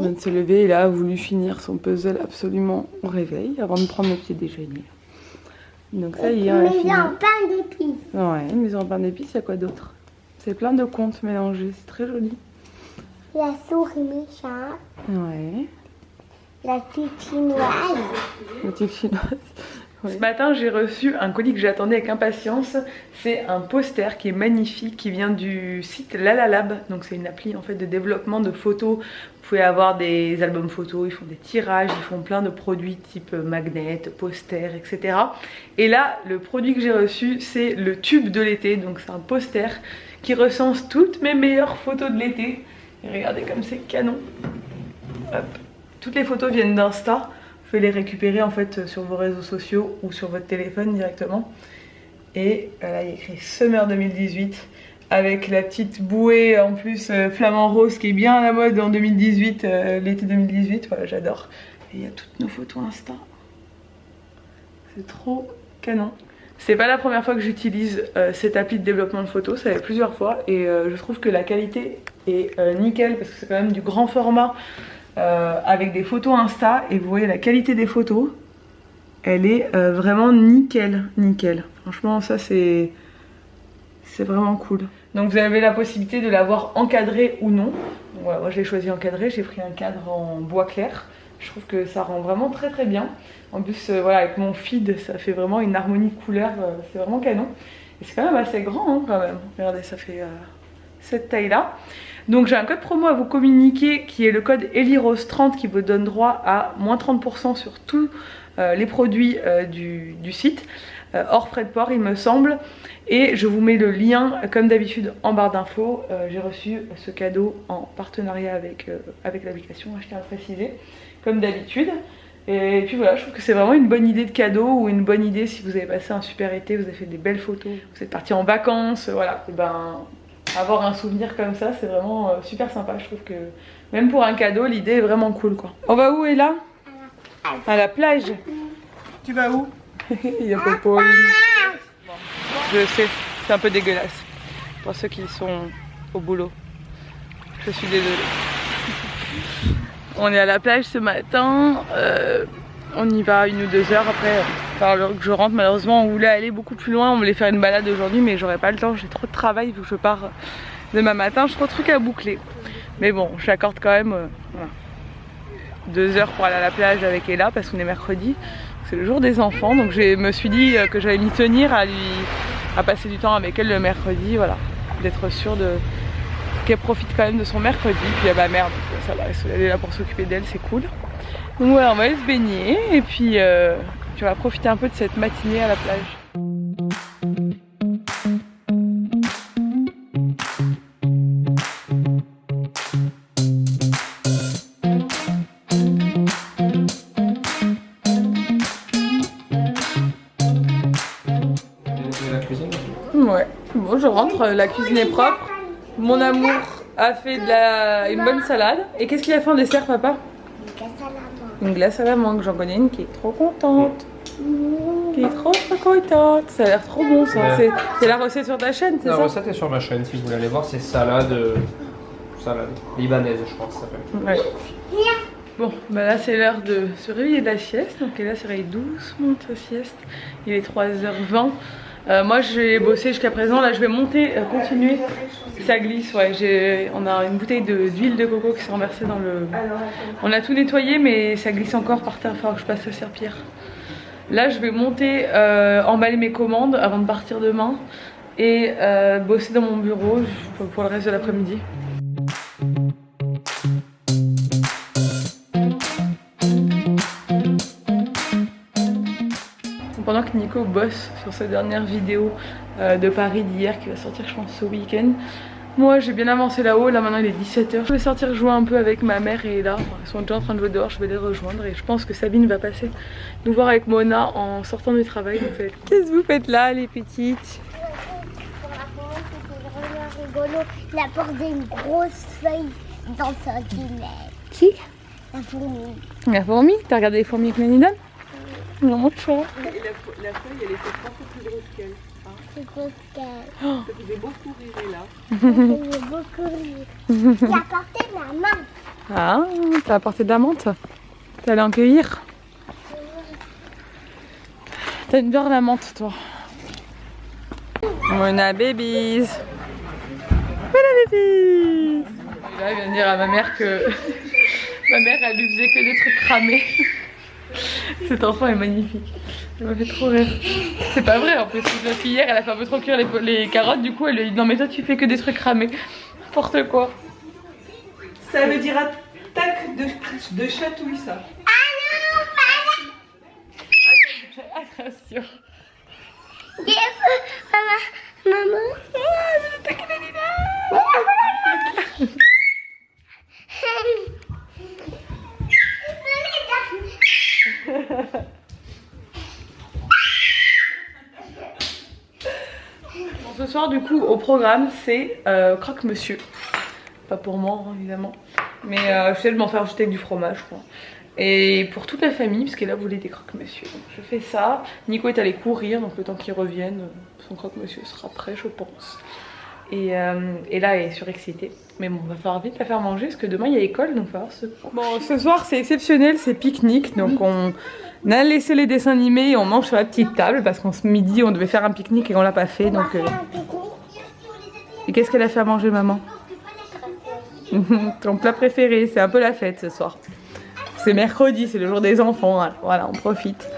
vient de se lever et là a voulu finir son puzzle absolument au réveil avant de prendre le petit déjeuner. Donc ça y est, on a fini. Maison en pain d'épices. Ouais, une maison en pain d'épices, il y a quoi d'autre? C'est plein de contes mélangés, c'est très joli. La souris méchante. Ouais. La petite chinoise. La petite chinoise. Ouais. Ce matin, j'ai reçu un colis que j'attendais avec impatience. C'est un poster qui est magnifique, qui vient du site Lalalab. Donc c'est une appli en fait de développement de photos. Vous pouvez avoir des albums photos, ils font des tirages, ils font plein de produits type magnets, posters, etc. Et là, le produit que j'ai reçu, c'est le tube de l'été. Donc c'est un poster qui recense toutes mes meilleures photos de l'été. Et regardez comme c'est canon. Hop. Toutes les photos viennent d'Insta. Vous pouvez les récupérer en fait sur vos réseaux sociaux ou sur votre téléphone directement. Et là il y a écrit Summer 2018 avec la petite bouée en plus flamant rose qui est bien à la mode en 2018, l'été 2018. Voilà, j'adore. Et il y a toutes nos photos Insta. C'est trop canon. C'est pas la première fois que j'utilise cette appli de développement de photos, ça fait plusieurs fois et je trouve que la qualité est nickel parce que c'est quand même du grand format. Avec des photos Insta et vous voyez la qualité des photos, elle est vraiment nickel, nickel. Franchement ça c'est vraiment cool. Donc vous avez la possibilité de l'avoir encadré ou non. Donc, voilà, moi je l'ai choisi encadré, j'ai pris un cadre en bois clair. Je trouve que ça rend vraiment très très bien. En plus voilà, avec mon feed ça fait vraiment une harmonie de couleurs, c'est vraiment canon. Et c'est quand même assez grand hein, quand même. Regardez, ça fait cette taille là. Donc j'ai un code promo à vous communiquer qui est le code ELIROSE30 qui vous donne droit à moins 30% sur tous les produits du site, hors frais de port il me semble. Et je vous mets le lien comme d'habitude en barre d'infos. J'ai reçu ce cadeau en partenariat avec l'application, je tiens à le préciser, comme d'habitude. Et puis voilà, je trouve que c'est vraiment une bonne idée de cadeau ou une bonne idée si vous avez passé un super été, vous avez fait des belles photos, vous êtes parti en vacances, voilà, et ben... avoir un souvenir comme ça, c'est vraiment super sympa. Je trouve que même pour un cadeau, l'idée est vraiment cool quoi. On va où Ella? À la plage. Tu vas où? Il y a pas Pauline. Je sais, c'est un peu dégueulasse pour ceux qui sont au boulot. Je suis désolée. On est à la plage ce matin. On y va 1 ou 2 heures après. Alors que je rentre, malheureusement on voulait aller beaucoup plus loin, on voulait faire une balade aujourd'hui mais j'aurais pas le temps, j'ai trop de travail vu que je pars demain matin, j'ai trop de trucs à boucler. Mais bon, j'accorde quand même voilà, 2 heures pour aller à la plage avec Ella parce qu'on est mercredi, c'est le jour des enfants, donc je me suis dit que j'allais m'y tenir à passer du temps avec elle le mercredi, voilà, d'être sûre qu'elle profite quand même de son mercredi, puis bah merde, ça va, elle est là pour s'occuper d'elle, c'est cool. Donc voilà, on va aller se baigner et puis tu vas profiter un peu de cette matinée à la plage. La cuisine? Ouais, bon je rentre, la cuisine est propre. Mon amour a fait une bonne salade. Et qu'est-ce qu'il a fait en dessert papa? Une glace à la mangue, j'en connais une qui est trop contente. Qui est trop contente. Ça a l'air trop bon ça. Ouais. C'est la recette sur ta chaîne, c'est ça? La recette est sur ma chaîne, si vous voulez aller voir, c'est salade libanaise je crois que ça s'appelle. Ouais. Bon, bah là c'est l'heure de se réveiller de la sieste. Donc là se réveille doucement de sa sieste. Il est 3h20. Moi j'ai bossé jusqu'à présent, là je vais monter, continuer. Ça glisse, ouais, on a une bouteille d'huile de coco qui s'est renversée dans le... On a tout nettoyé mais ça glisse encore par terre, il faut que je passe le serpillère. Là je vais monter, emballer mes commandes avant de partir demain et bosser dans mon bureau pour le reste de l'après-midi. Pendant que Nico bosse sur sa dernière vidéo de Paris d'hier qui va sortir je pense ce week-end, moi j'ai bien avancé là-haut, là maintenant il est 17h. Je vais sortir jouer un peu avec ma mère et là, ils sont déjà en train de jouer dehors, je vais les rejoindre et je pense que Sabine va passer nous voir avec Mona en sortant du travail. Qu'est-ce que vous faites là les petites? Pour la fourmi, c'était vraiment rigolo. Il a porté une grosse feuille dans sa guinette. Qui? La fourmi. La fourmi? T'as regardé les fourmis avec Nanidane? Non, mon chat. La feuille elle était un peu plus grosse qu'elle. C'est grosse qu'elle. Ça faisait beaucoup rire là. Ça faisait beaucoup rire. Il a porté ma main. Ah, t'as apporté de la menthe? T'es allé en cueillir? T'aimes bien la menthe, toi? Mona babies. Mona babies. Et là, il vient de dire à ma mère que ma mère, elle lui faisait que des trucs cramés. Cet enfant est magnifique. Elle m'a fait trop rire. C'est pas vrai en plus. La fille hier, elle a fait un peu trop cuire les carottes. Du coup, elle lui a dit non, mais toi, tu fais que des trucs cramés. N'importe quoi. Ça veut dire attaque de chatouille, ça. Attention. Maman. Bon, ce soir, du coup, au programme, c'est croque-monsieur. Pas pour moi, hein, évidemment. Mais j'essaie de m'en faire ajouter avec du fromage, quoi. Et pour toute la famille, parce qu'elle a voulu des croque-monsieur. Donc je fais ça. Nico est allé courir, donc le temps qu'il revienne, son croque-monsieur sera prêt, je pense. Et là, elle est surexcitée. Mais bon, on va falloir vite la faire manger, parce que demain, il y a école, donc il va falloir se... Bon, ce soir, c'est exceptionnel, c'est pique-nique. Donc on a laissé les dessins animés et on mange sur la petite table, parce qu'en ce midi, on devait faire un pique-nique et on l'a pas fait. Donc, Et qu'est-ce qu'elle a fait à manger, maman? Ton plat préféré, c'est un peu la fête ce soir. C'est mercredi, c'est le jour des enfants, alors voilà, on profite.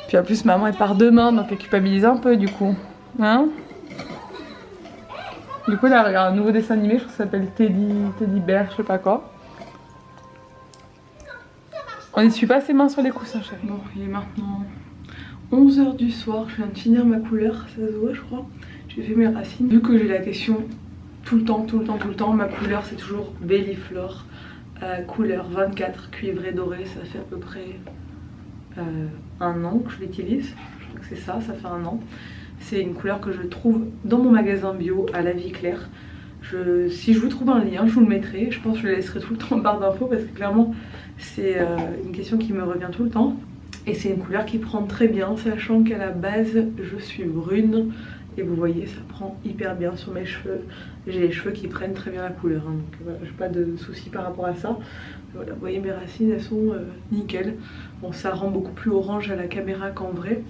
Puis en plus, maman elle part demain, donc elle culpabilise un peu du coup. Hein? Du coup, là, elle regarde un nouveau dessin animé, je crois que ça s'appelle Teddy Bear, je sais pas quoi. On n'essuie pas ses mains sur les coussins, chérie. Bon, il est maintenant 11 h du soir, je viens de finir ma couleur, ça se voit, je crois. J'ai fait mes racines. Vu que j'ai la question tout le temps, ma couleur c'est toujours Belliflore. Couleur 24 cuivré doré, ça fait à peu près 1 an que je l'utilise. Je crois que c'est ça, ça fait 1 an. C'est une couleur que je trouve dans mon magasin bio à la Vie Claire. Si je vous trouve un lien, je vous le mettrai. Je pense que je le laisserai tout le temps en barre d'infos parce que clairement c'est une question qui me revient tout le temps. Et c'est une couleur qui prend très bien, sachant qu'à la base je suis brune. Et vous voyez, ça prend hyper bien sur mes cheveux. J'ai les cheveux qui prennent très bien la couleur, hein, donc voilà, j'ai pas de soucis par rapport à ça. Voilà, vous voyez mes racines, elles sont nickel. Bon, ça rend beaucoup plus orange à la caméra qu'en vrai,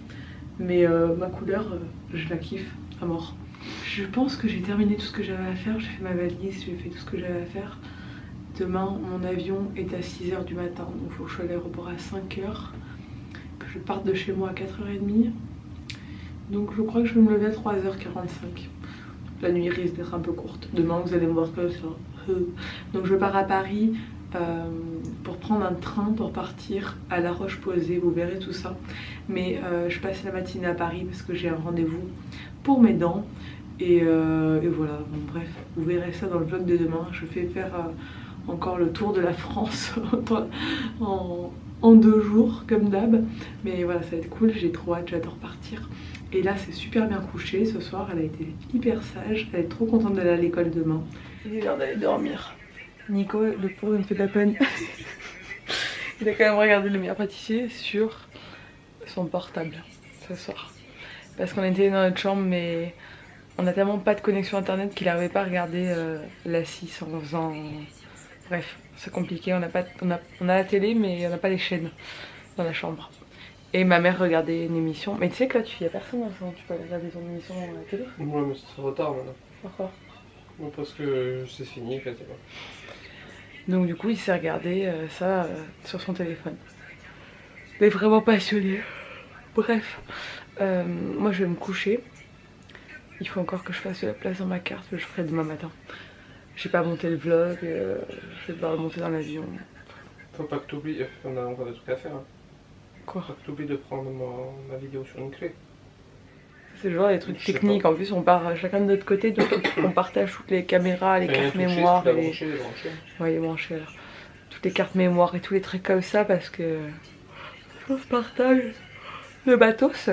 mais ma couleur, je la kiffe à mort. Je pense que j'ai terminé tout ce que j'avais à faire. J'ai fait ma valise, j'ai fait tout ce que j'avais à faire. Demain, mon avion est à 6 h du matin, donc il faut que je sois à l'aéroport à 5 h, que je parte de chez moi à 4 h 30. Donc je crois que je vais me lever à 3 h 45. La nuit risque d'être un peu courte. Demain vous allez me voir comme ça. Donc je pars à Paris pour prendre un train pour partir à La Roche-Posay. Vous verrez tout ça. Mais je passe la matinée à Paris parce que j'ai un rendez-vous pour mes dents. Et voilà, bon, bref, vous verrez ça dans le vlog de demain. Je vais faire encore le tour de la France en 2 jours comme d'hab. Mais voilà, ça va être cool, j'ai trop hâte, j'adore partir. Et là c'est super bien couché ce soir, elle a été hyper sage, elle est trop contente d'aller à l'école demain. Il est l'heure d'aller dormir. Nico, le pauvre, il me fait de la peine. Il a quand même regardé Le Meilleur Pâtissier sur son portable ce soir. Parce qu'on était dans notre chambre mais on a tellement pas de connexion internet qu'il n'arrivait pas à regarder la 6 en faisant... Bref, c'est compliqué, on a la télé mais on n'a pas les chaînes dans la chambre. Et ma mère regardait une émission. Mais tu sais que là, il n'y a personne dans le salon, tu peux aller regarder ton émission à la télé. Ouais, mais c'est trop tard maintenant. Pourquoi? Ouais, parce que c'est fini, je sais pas. Donc du coup, il s'est regardé ça sur son téléphone. Il est vraiment passionné. Bref, moi je vais me coucher. Il faut encore que je fasse de la place dans ma carte, que je ferai demain matin. J'ai pas monté le vlog, je vais devoir le monter dans l'avion. Faut pas que t'oublies, on a encore des trucs à faire. Hein. Quoi? Faut pas que t'oublies de prendre ma vidéo sur une clé. C'est genre des trucs techniques, en plus on part chacun de notre côté, donc on partage toutes les caméras, les cartes mémoire, et les... Ouais, les branchés alors. Toutes les cartes mémoire et tous les trucs comme ça parce que on se partage le matos.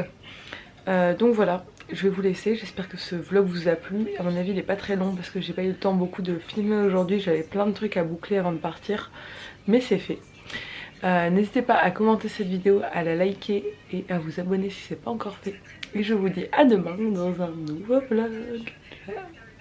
Donc voilà, je vais vous laisser, j'espère que ce vlog vous a plu. À mon avis il est pas très long parce que j'ai pas eu le temps beaucoup de filmer aujourd'hui, j'avais plein de trucs à boucler avant de partir, mais c'est fait. N'hésitez pas à commenter cette vidéo, à la liker et à vous abonner si c'est pas encore fait. Et je vous dis à demain dans un nouveau vlog. Ciao.